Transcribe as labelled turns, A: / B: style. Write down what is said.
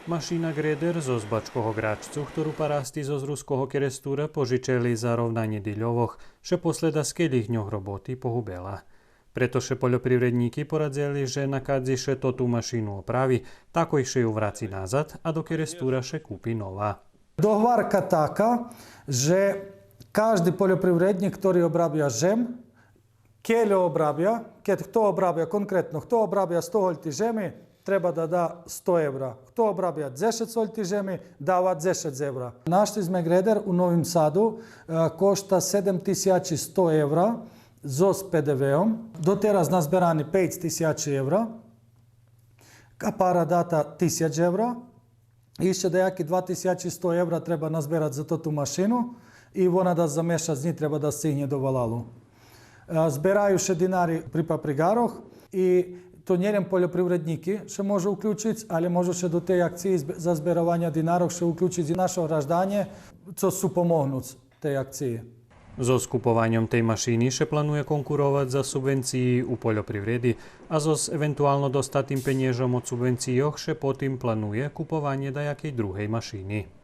A: Mašina Greder zo Zbačkoho Gráčcu, ktorú parasti zo Zruskoho Kerestúra požičeli za rovnanie dyľovoch, še posleda z kedých roboty pohubela. Preto še poľoprivredníky poradzeli, že na kadzi še to tú mašinu opravi, tako še ju vraci nazad a do Kerestúra še kúpi nová.
B: Dohvarka taká, že každý poľoprivredník, ktorý obrabia žem, keď obrabia, keď kto obrabia konkrétno, kto obrabia 100 holti žemi, treba da da 100 evra. Kto obrabia 10 holti žemi, dava 10 evra. Našli sme Greder u Novim Sadu, košta 7100 evra, s PDV-om. Doteraz nazberani 5000 evra, a para data 1000 evra. Іще деякі 2100 євро треба назбирати за ту машину, і вона да замеша з ній треба да стигне до Валалу. Збираю ще динари при папригарох, і то нерем поліпривредники ще можу включити, але можу ще до тієї акції за збирання динарів ще включити наше граждане, co sú pomôcť tej akcii.
A: So skupovaním tej mašiny še plánuje konkurovať za subvencií u poľoprivredy a so s eventuálno dostatým peniežom od subvencií še potom plánuje kupovanie dajakej druhej mašiny.